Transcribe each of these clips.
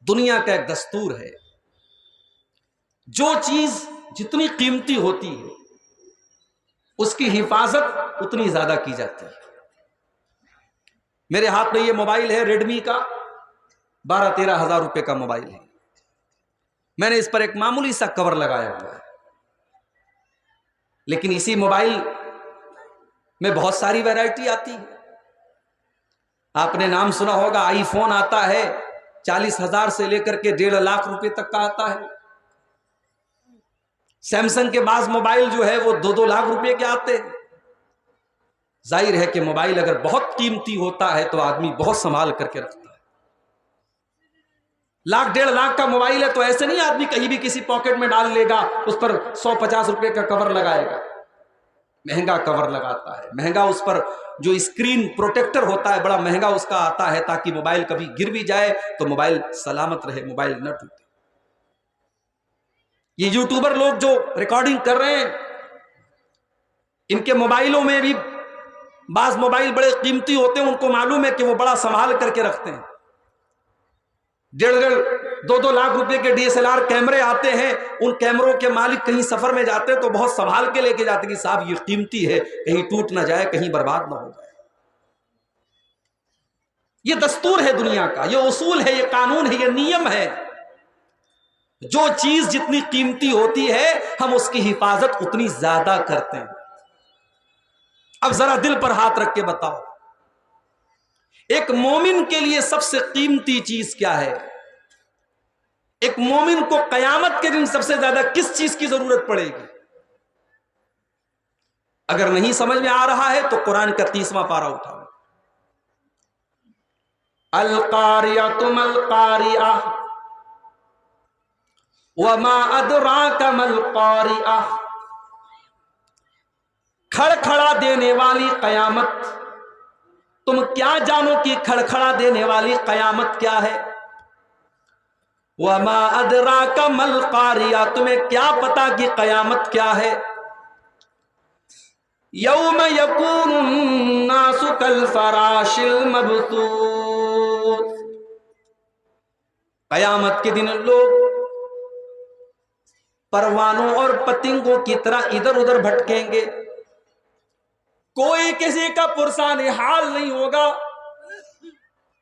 دنیا کا ایک دستور ہے، جو چیز جتنی قیمتی ہوتی ہے اس کی حفاظت اتنی زیادہ کی جاتی ہے۔ میرے ہاتھ میں یہ موبائل ہے ریڈمی کا، 12-13 ہزار روپے کا موبائل ہے۔ میں نے اس پر ایک معمولی سا کور لگایا ہوا ہے، لیکن اسی موبائل میں بہت ساری ویرائٹی آتی ہے۔ آپ نے نام سنا ہوگا، آئی فون آتا ہے 40,000 سے لے کر کے 1.5 لاکھ روپے تک کا آتا ہے۔ سیمسنگ کے بعض موبائل جو ہے وہ 2-2 لاکھ روپے کے آتے ہیں۔ ظاہر ہے کہ موبائل اگر بہت قیمتی ہوتا ہے تو آدمی بہت سنبھال کر کے رکھتا ہے۔ 1-1.5 لاکھ کا موبائل ہے تو ایسے نہیں آدمی کہیں بھی کسی پاکٹ میں ڈال لے گا، اس پر 150 روپے کا کور لگائے گا۔ مہنگا کور لگاتا ہے، مہنگا اس پر جو اسکرین پروٹیکٹر ہوتا ہے بڑا مہنگا اس کا آتا ہے، تاکہ موبائل کبھی گر بھی جائے تو موبائل سلامت رہے، موبائل نہ ٹوٹے۔ یہ یوٹیوبر لوگ جو ریکارڈنگ کر رہے ہیں، ان کے موبائلوں میں بھی بعض موبائل بڑے قیمتی ہوتے ہیں، ان کو معلوم ہے کہ وہ بڑا سنبھال کر کے رکھتے ہیں۔ 1.5-2 لاکھ روپے کے DSLR کیمرے آتے ہیں، ان کیمروں کے مالک کہیں سفر میں جاتے ہیں تو بہت سنبھال کے لے کے جاتے ہیں کہ صاحب یہ قیمتی ہے، کہیں ٹوٹ نہ جائے، کہیں برباد نہ ہو جائے۔ یہ دستور ہے دنیا کا، یہ اصول ہے، یہ قانون ہے، یہ نیم ہے۔ جو چیز جتنی قیمتی ہوتی ہے ہم اس کی حفاظت اتنی زیادہ کرتے ہیں۔ اب ذرا دل پر ہاتھ رکھ کے بتاؤ، ایک مومن کے لیے سب سے قیمتی چیز کیا ہے؟ ایک مومن کو قیامت کے دن سب سے زیادہ کس چیز کی ضرورت پڑے گی؟ اگر نہیں سمجھ میں آ رہا ہے تو قرآن کا 30واں پارہ اٹھاؤ۔ القاریۃ ما القاریۃ وما ادراک ما القاریۃ، کھڑکھڑا دینے والی قیامت، تم کیا جانو کہ کھڑکھڑا دینے والی قیامت کیا ہے؟ وما ادراک ما القاریۃ، تمہیں کیا پتا کہ قیامت کیا ہے؟ یوم یکون الناس کالفراش المبثوث، قیامت کے دن لوگ پروانوں اور پتنگوں کی طرح ادھر ادھر بھٹکیں گے، کوئی کسی کا پرسان حال نہیں ہوگا۔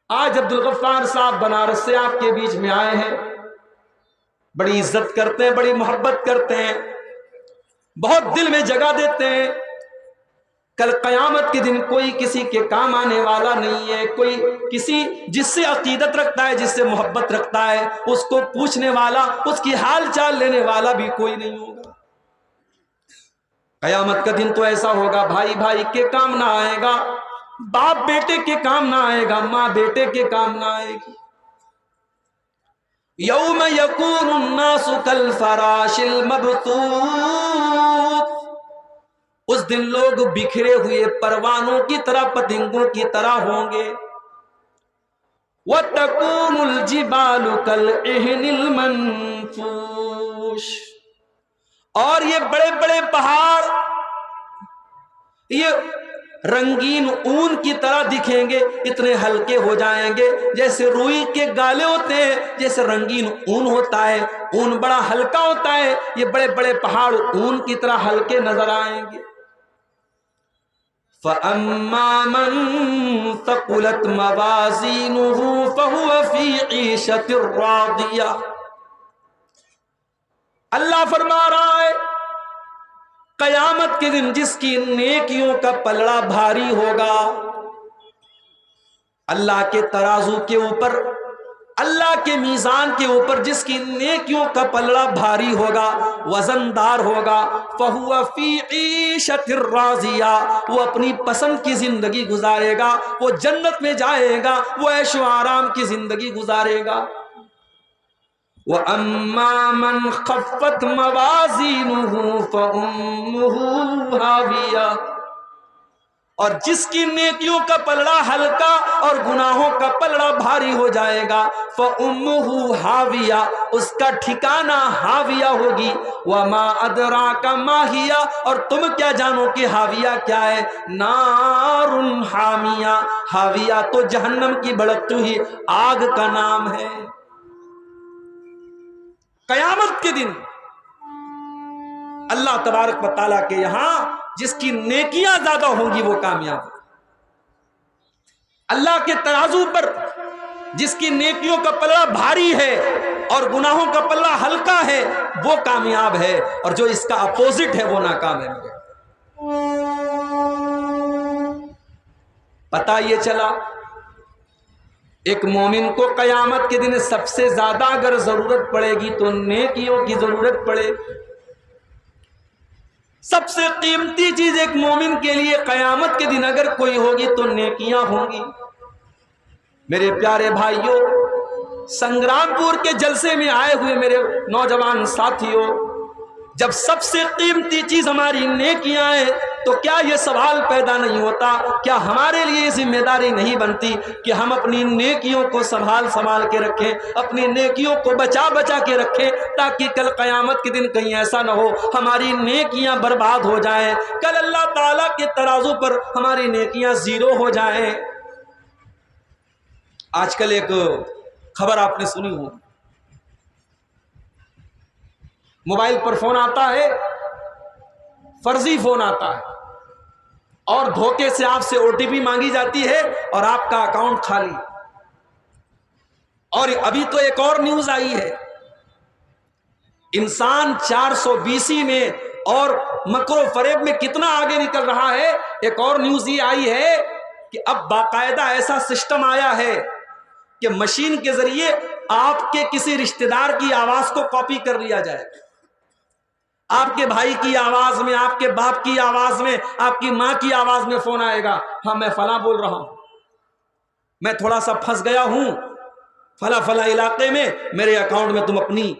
آج عبدالغفار صاحب بنارس سے آپ کے بیچ میں آئے ہیں، بڑی عزت کرتے ہیں، بڑی محبت کرتے ہیں، بہت دل میں جگہ دیتے ہیں۔ کل قیامت کے دن کوئی کسی کے کام آنے والا نہیں ہے، کوئی کسی جس سے عقیدت رکھتا ہے، جس سے محبت رکھتا ہے، اس کو پوچھنے والا، اس کی حال چال لینے والا بھی کوئی نہیں ہوگا۔ قیامت کا دن تو ایسا ہوگا، بھائی بھائی کے کام نہ آئے گا، باپ بیٹے کے کام نہ آئے گا، ماں بیٹے کے کام نہ آئے گی۔ یوم یکون الناس کالفراش المبثوث، اس دن لوگ بکھرے ہوئے پروانوں کی طرح، پتنگوں کی طرح ہوں گے۔ وَتَكُونُ الْجِبَالُ كَالْعِهْنِ الْمَنْفُوشِ، اور یہ بڑے بڑے پہاڑ یہ رنگین اون کی طرح دکھیں گے، اتنے ہلکے ہو جائیں گے جیسے روئی کے گالے ہوتے ہیں، جیسے رنگین اون ہوتا ہے، اون بڑا ہلکا ہوتا ہے، یہ بڑے بڑے پہاڑ اون کی طرح ہلکے نظر آئیں گے۔ فَأَمَّا مَن ثَقُلَتْ مَوَازِينُهُ فَهُوَ فِي عِيشَةٍ رَاضِيَةٍ، اللہ فرما رہا ہے قیامت کے دن جس کی نیکیوں کا پلڑا بھاری ہوگا، اللہ کے ترازو کے اوپر، اللہ کے میزان کے اوپر جس کی نیکیوں کا پلڑا بھاری ہوگا، وزندار ہوگا، فَهُوَ فِي عِيشَةٍ رَاضِيَةٍ، وہ اپنی پسند کی زندگی گزارے گا، وہ جنت میں جائے گا، وہ عیش و آرام کی زندگی گزارے گا۔ وَأَمَّا مَنْ خَفَّتْ مَوَازِينُهُ فَأُمُّهُ هَاوِيَةٌ، اور جس کی نیکیوں کا پلڑا ہلکا اور گناہوں کا پلڑا بھاری ہو جائے گا، فَأُمُّهُ هَاوِيَةٌ، اس کا ٹھکانہ ہاویہ ہوگی۔ وَمَا أَدْرَاكَ مَا هِيَ، اور تم کیا جانو کہ ہاویہ کیا ہے؟ نَارٌ حَامِيَةٌ، ہاویہ تو جہنم کی بھڑکتی ہوئی آگ کا نام ہے۔ قیامت کے دن اللہ تبارک و تعالیٰ کے یہاں جس کی نیکیاں زیادہ ہوں گی وہ کامیاب ہے، اللہ کے ترازو پر جس کی نیکیوں کا پلہ بھاری ہے اور گناہوں کا پلہ ہلکا ہے وہ کامیاب ہے، اور جو اس کا اپوزٹ ہے وہ ناکام ہے۔ پتہ یہ چلا ایک مومن کو قیامت کے دن سب سے زیادہ اگر ضرورت پڑے گی تو نیکیوں کی ضرورت پڑے گی۔ سب سے قیمتی چیز ایک مومن کے لیے قیامت کے دن اگر کوئی ہوگی تو نیکیاں ہوں گی۔ میرے پیارے بھائیوں، سنگرام پور کے جلسے میں آئے ہوئے میرے نوجوان ساتھیوں، جب سب سے قیمتی چیز ہماری نیکیاں ہیں تو کیا یہ سوال پیدا نہیں ہوتا، کیا ہمارے لیے یہ ذمہ داری نہیں بنتی کہ ہم اپنی نیکیوں کو سنبھال کے رکھیں، اپنی نیکیوں کو بچا کے رکھیں، تاکہ کل قیامت کے دن کہیں ایسا نہ ہو ہماری نیکیاں برباد ہو جائیں، کل اللہ تعالیٰ کے ترازو پر ہماری نیکیاں زیرو ہو جائیں۔ آج کل ایک خبر آپ نے سنی ہو، موبائل پر فون آتا ہے، فرضی فون آتا ہے اور دھوکے سے آپ سے OTP مانگی جاتی ہے اور آپ کا اکاؤنٹ خالی۔ اور ابھی تو ایک اور نیوز آئی ہے، انسان 420 میں اور مکر و فریب میں کتنا آگے نکل رہا ہے۔ ایک اور نیوز یہ آئی ہے کہ اب باقاعدہ ایسا سسٹم آیا ہے کہ مشین کے ذریعے آپ کے کسی رشتہ دار کی آواز کو کاپی کر لیا جائے، آپ کے بھائی کی آواز میں، آپ کے باپ کی آواز میں، آپ کی ماں کی آواز میں فون آئے گا، ہاں میں فلاں بول رہا ہوں، میں تھوڑا سا پھنس گیا ہوں فلاں علاقے میں، میرے اکاؤنٹ میں تم اپنی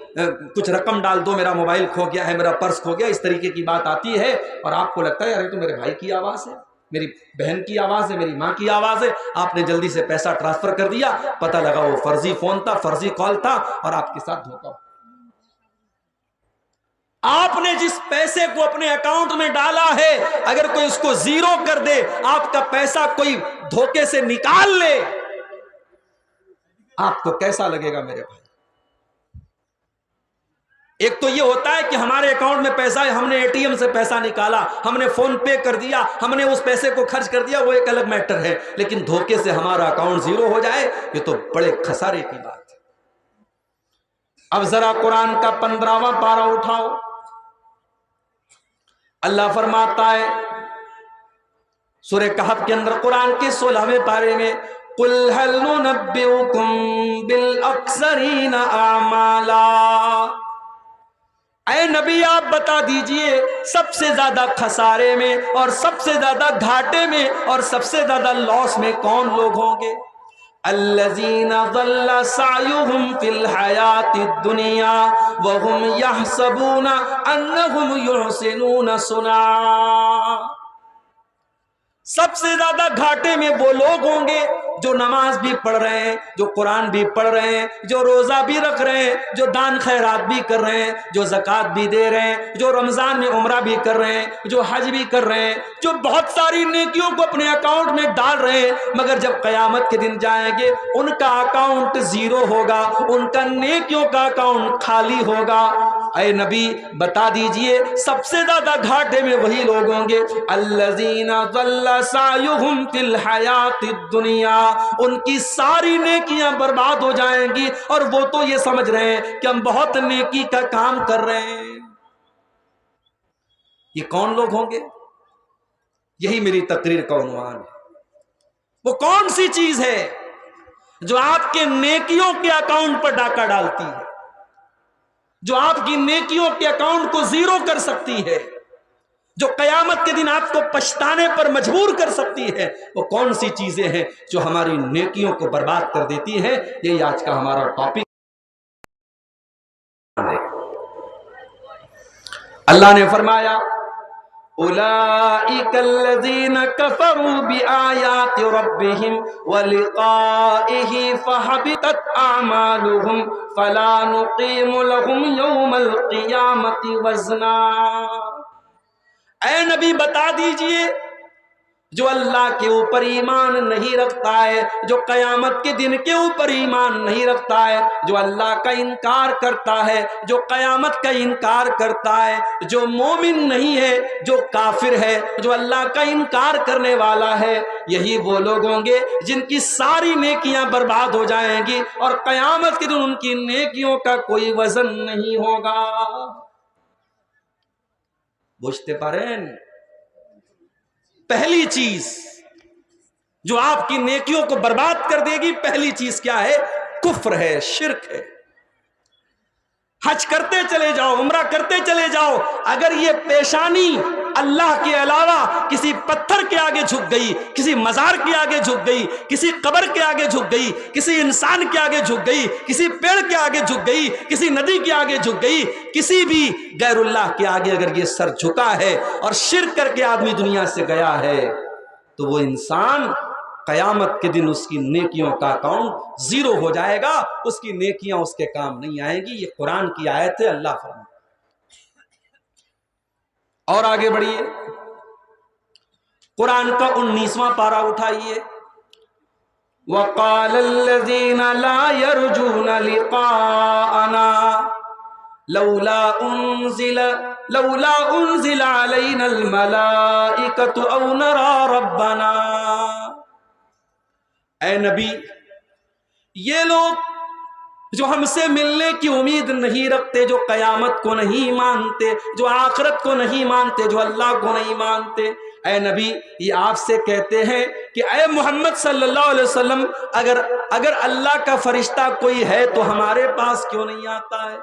کچھ رقم ڈال دو، میرا موبائل کھو گیا ہے، میرا پرس کھو گیا، اس طریقے کی بات آتی ہے اور آپ کو لگتا ہے یار یہ تو میرے بھائی کی آواز ہے، میری بہن کی آواز ہے، میری ماں کی آواز ہے، آپ نے جلدی سے پیسہ ٹرانسفر کر دیا، پتہ لگا وہ فرضی فون تھا، فرضی کال تھا اور آپ کے ساتھ دھوکا ہو۔ آپ نے جس پیسے کو اپنے اکاؤنٹ میں ڈالا ہے اگر کوئی اس کو زیرو کر دے، آپ کا پیسہ کوئی دھوکے سے نکال لے، آپ کو کیسا لگے گا میرے بھائی؟ ایک تو یہ ہوتا ہے کہ ہمارے اکاؤنٹ میں پیسہ ہے، ہم نے ATM سے پیسہ نکالا، ہم نے فون پے کر دیا، ہم نے اس پیسے کو خرچ کر دیا، وہ ایک الگ میٹر ہے، لیکن دھوکے سے ہمارا اکاؤنٹ زیرو ہو جائے یہ تو بڑے خسارے کی بات ہے۔ اب ذرا قرآن کا 15واں پارہ اٹھاؤ، اللہ فرماتا ہے سورہ کہف کے اندر قرآن کے 16ویں پارے میں، قُلْ هَلْ نُنَبِّئُكُمْ بِالْأَخْسَرِينَ أَعْمَالًا، اے نبی آپ بتا دیجئے سب سے زیادہ خسارے میں اور سب سے زیادہ گھاٹے میں اور سب سے زیادہ لاس میں کون لوگ ہوں گے؟ الذین ضل سعیہم فی الحیات الدنیا وہم یحسبون انہم یحسنون صنعا، سب سے زیادہ گھاٹے میں وہ لوگ ہوں گے جو نماز بھی پڑھ رہے ہیں، جو قرآن بھی پڑھ رہے ہیں، جو روزہ بھی رکھ رہے ہیں، جو دان خیرات بھی کر رہے ہیں، جو زکوٰۃ بھی دے رہے ہیں، جو رمضان میں عمرہ بھی کر رہے ہیں، جو حج بھی کر رہے ہیں، جو بہت ساری نیکیوں کو اپنے اکاؤنٹ میں ڈال رہے ہیں، مگر جب قیامت کے دن جائیں گے ان کا اکاؤنٹ زیرو ہوگا، ان کا نیکیوں کا اکاؤنٹ خالی ہوگا۔ اے نبی بتا دیجئے سب سے زیادہ گھاٹے میں وہی لوگ ہوں گے الذین ضل سعیہم فی الحیات الدنیا، ان کی ساری نیکیاں برباد ہو جائیں گی اور وہ تو یہ سمجھ رہے ہیں کہ ہم بہت نیکی کا کام کر رہے ہیں۔ یہ کون لوگ ہوں گے؟ یہی میری تقریر کا عنوان ہے۔ وہ کون سی چیز ہے جو آپ کے نیکیوں کے اکاؤنٹ پر ڈاکہ ڈالتی ہے، جو آپ کی نیکیوں کے اکاؤنٹ کو زیرو کر سکتی ہے، جو قیامت کے دن آپ کو پچھتانے پر مجبور کر سکتی ہے؟ وہ کون سی چیزیں ہیں جو ہماری نیکیوں کو برباد کر دیتی ہیں؟ یہی آج کا ہمارا ٹاپک ہے۔ اللہ نے فرمایا اولئک الذین کفروا بآیات ربہم ولقائہ فحبطت اعمالہم فلا نقیم لہم یوم القیامۃ وزنا۔ اے نبی بتا دیجئے جو اللہ کے اوپر ایمان نہیں رکھتا ہے، جو قیامت کے دن کے اوپر ایمان نہیں رکھتا ہے، جو اللہ کا انکار کرتا ہے، جو قیامت کا انکار کرتا ہے، جو مومن نہیں ہے، جو کافر ہے، جو اللہ کا انکار کرنے والا ہے، یہی وہ لوگ ہوں گے جن کی ساری نیکیاں برباد ہو جائیں گی اور قیامت کے دن ان کی نیکیوں کا کوئی وزن نہیں ہوگا۔ بوجھتے پارین، پہلی چیز جو آپ کی نیکیوں کو برباد کر دے گی، پہلی چیز کیا ہے؟ کفر ہے، شرک ہے۔ حج کرتے چلے جاؤ، عمرہ کرتے چلے جاؤ، اگر یہ پیشانی اللہ کے علاوہ کسی پتھر کے آگے جھک گئی، کسی مزار کے آگے جھک گئی، کسی قبر کے آگے جھک گئی، کسی انسان کے آگے جھک گئی، کسی پیڑ کے آگے جھک گئی، کسی ندی کے آگے جھک گئی، کسی بھی غیر اللہ کے آگے اگر یہ سر جھکا ہے اور شرک کر کے آدمی دنیا سے گیا ہے، تو وہ انسان قیامت کے دن اس کی نیکیوں کا اکاؤنٹ زیرو ہو جائے گا، اس کی نیکیاں اس کے کام نہیں آئیں گی۔ یہ قرآن کی آیت ہے، اللہ فرماتا۔ اور آگے بڑھیے، قرآن کا 19واں پارہ اٹھائیے۔ وَقَالَ الَّذِينَ لَا يَرْجُونَ لِقَاءَنَا لَوْلَا أُنزِلَ عَلَيْنَا الْمَلَائِكَةُ أَوْ نَرَى رَبَّنَا۔ اے نبی، یہ لوگ جو ہم سے ملنے کی امید نہیں رکھتے، جو قیامت کو نہیں مانتے، جو آخرت کو نہیں مانتے، جو اللہ کو نہیں مانتے، اے نبی یہ آپ سے کہتے ہیں کہ اے محمد صلی اللہ علیہ وسلم، اگر اللہ کا فرشتہ کوئی ہے تو ہمارے پاس کیوں نہیں آتا ہے؟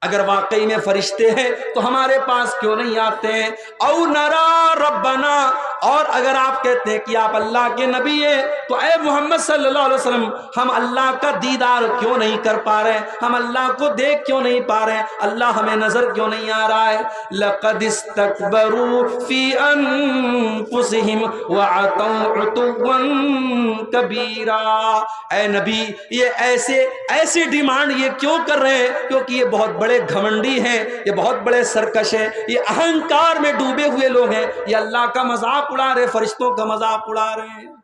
اگر واقعی میں فرشتے ہیں تو ہمارے پاس کیوں نہیں آتے ہیں؟ او نرا ربنا، اور اگر آپ کہتے ہیں کہ آپ اللہ کے نبی ہیں تو اے محمد صلی اللہ علیہ وسلم، ہم اللہ کا دیدار کیوں نہیں کر پا رہے ہیں؟ ہم اللہ کو دیکھ کیوں نہیں پا رہے ہیں؟ اللہ ہمیں نظر کیوں نہیں آ رہا ہے؟ لقد استكبروا فی انفسہم وعتوا عتوا کبیرا۔ اے نبی یہ ایسے ڈیمانڈ یہ کیوں کر رہے ہیں؟ کیونکہ یہ بہت بڑے گھمنڈی ہیں، یہ بہت بڑے سرکش ہیں، یہ اہنکار میں ڈوبے ہوئے لوگ ہیں، یہ اللہ کا مذاق اڑا رہے، فرشتوں کا مذاق اڑا رہے ہیں۔